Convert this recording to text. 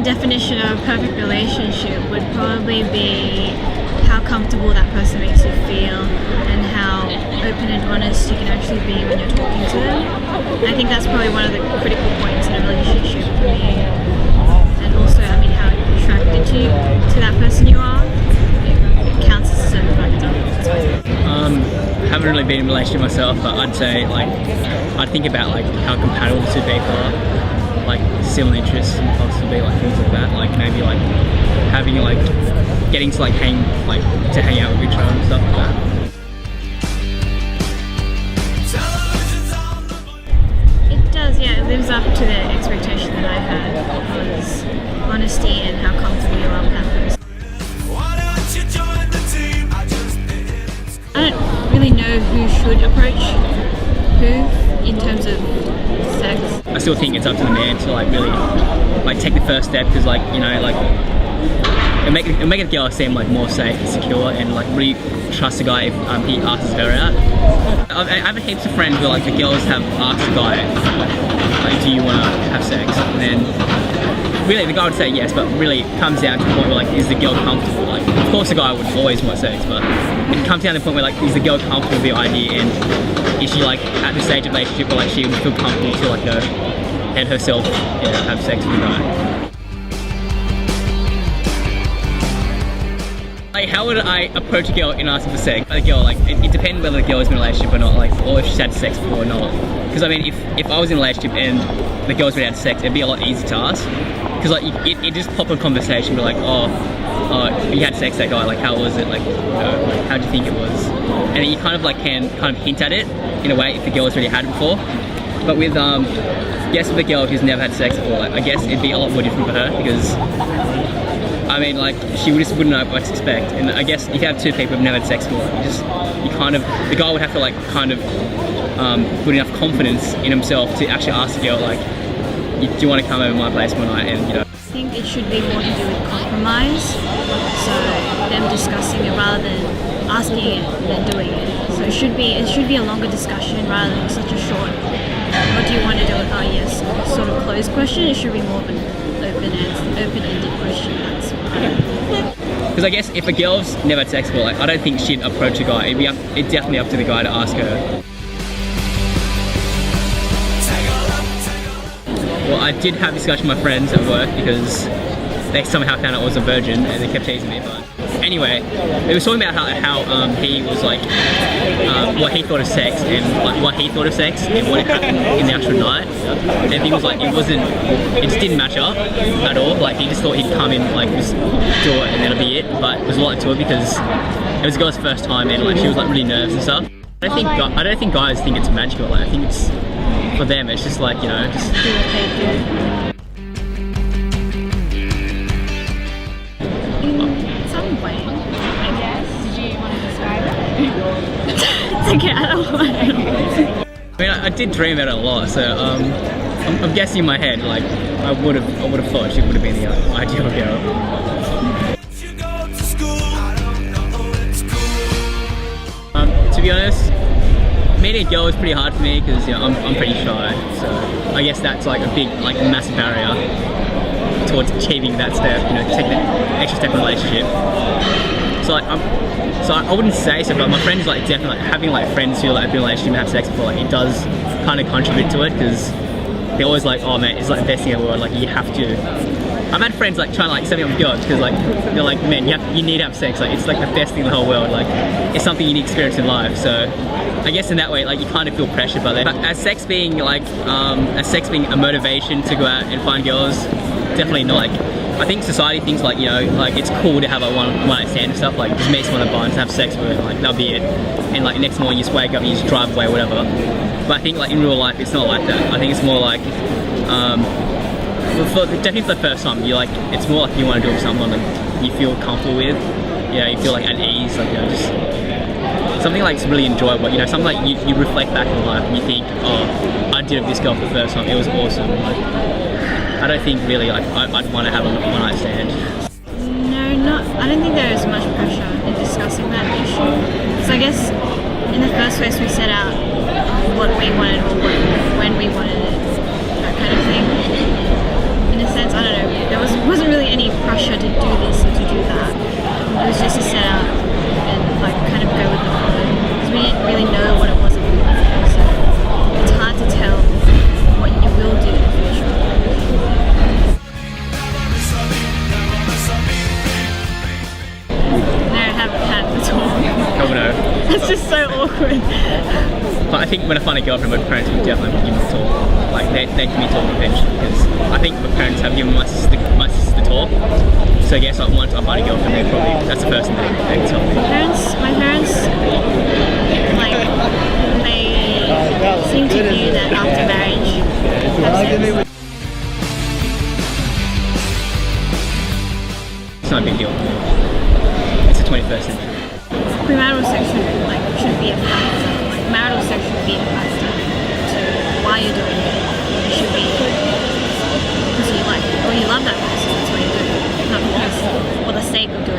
definition of a perfect relationship would probably be how comfortable that person makes you feel and how open and honest you can actually be when you're talking to them. I think that's probably one of the critical points in a relationship for me. And also, I mean, how attracted to that person you are, it counts as a certain factor. Haven't really been in a relationship myself, but I'd say like I'd think about like how compatible the two people are, like similar interests and possibly like things like that, like maybe like having like getting to like hang out with each other and stuff like that. It does, yeah. It lives up to the expectation that I had, was honesty and how comfortable you are with that person. I don't really know who should approach who in terms of sex. I still think it's up to the man to like really like take the first step, because like, you know, like it'll make a girl seem like more safe and secure and like really trust the guy if he asks her out. I have heaps of friends where like the girls have asked the guy like, do you want to have sex, and then really the guy would say yes, but really it comes down to the point where like, is the girl comfortable? Like, of course the guy would always want sex, but it comes down to the point where like, is the girl comfortable with the idea, and is she like at the stage of the relationship where like she would feel comfortable to like go and herself have sex with the guy. Like, how would I approach a girl and ask her for sex? A girl, like, it depends whether the girl is in a relationship or not, like, or if she's had sex before or not. Because I mean, if I was in a relationship and the girl's already had sex, it'd be a lot easier to ask. Because like, it just pop a conversation, be like, oh, you had sex with that guy, like, how was it? Like, you know, like, how do you think it was? And then you kind of like can kind of hint at it in a way if the girl's already had it before. But with guess with a girl who's never had sex before, like, I guess it'd be a lot more different for her, because I mean, like, she just wouldn't know what to expect. And I guess if you have two people who've never had sex before, the guy would have to like kind of put enough confidence in himself to actually ask the girl, like, do you want to come over my place one night? And you know, I think it should be more to do with compromise. So them discussing it rather than asking it than doing it. So it should be a longer discussion rather than such a short, what do you want to do? Oh yes, sort of closed question. It should be more of an open-ended question. because I guess if a girl's never had sex before, like, I don't think she'd approach a guy. It's definitely up to the guy to ask her. Well, I did have a discussion with my friends at work because they somehow found out I was a virgin and they kept teasing me. But anyway, it was talking about how he was like, what he thought of sex and like what he thought of sex and what happened in the actual night. And he was like, it just didn't match up at all. Like, he just thought he'd come in, like, just do it and that'll be it. But it was a lot to it because it was a girl's first time and like she was like really nervous and stuff. I don't think guys think it's magical. Like, I think it's, for them, it's just like, you know, just do what they do. In some way, I guess. Do you want to describe it? It's okay, I don't want to. I mean, I did dream about it a lot, so I'm guessing in my head, like, I would have thought she would have been the ideal girl. To be honest, meeting a girl is pretty hard for me because, you know, I'm pretty shy, so I guess that's like a big, like, massive barrier towards achieving that step, you know, taking that extra step in a relationship. So like, I wouldn't say so, but my friends, like, definitely, like, having like friends who like been in a relationship and have sex before, like, it does kind of contribute to it, because they're always like, oh man, it's like the best thing in the world, like, you have to. I've had friends like trying to like set me up with girls because like they're like, man, you need to have sex, like, it's like the best thing in the whole world, like, it's something you need to experience in life. So I guess in that way, like, you kind of feel pressured by that. But as sex being like, a motivation to go out and find girls, definitely not. Like, I think society thinks like, you know, like, it's cool to have a one night stand and stuff, like, just meet someone at the bar and have sex with her, like, that'll be it. And like, next morning you just wake up and you just drive away, whatever. But I think like in real life, it's not like that. I think it's more like, definitely for the first time, you like, it's more like you want to do it with someone like you feel comfortable with, you know, you feel like at ease, like, you know, just something like it's really enjoyable, you know, something like you reflect back in life and you think, oh, I did it with this girl for the first time, it was awesome. Like, I don't think really like I'd want to have a one night stand. No, I don't think there is much pressure in discussing that issue. So I guess in the first place we set out what we wanted or when we wanted it, that kind of thing. In a sense, I don't know, there wasn't when I find a girlfriend, my parents will definitely give me the talk. Like they give me talk eventually because I think my parents have given my sister the talk. So I guess like once I find a girlfriend, that's the first thing they tell me. My parents, like, they seem to view that after marriage, have sex. It's not a big deal. It's the 21st century. Premarital sex shouldn't be a factor. Like, marital sex should be a factor to why you're doing it. It should be because you like or you love that person. That's what you do, not because for the sake of doing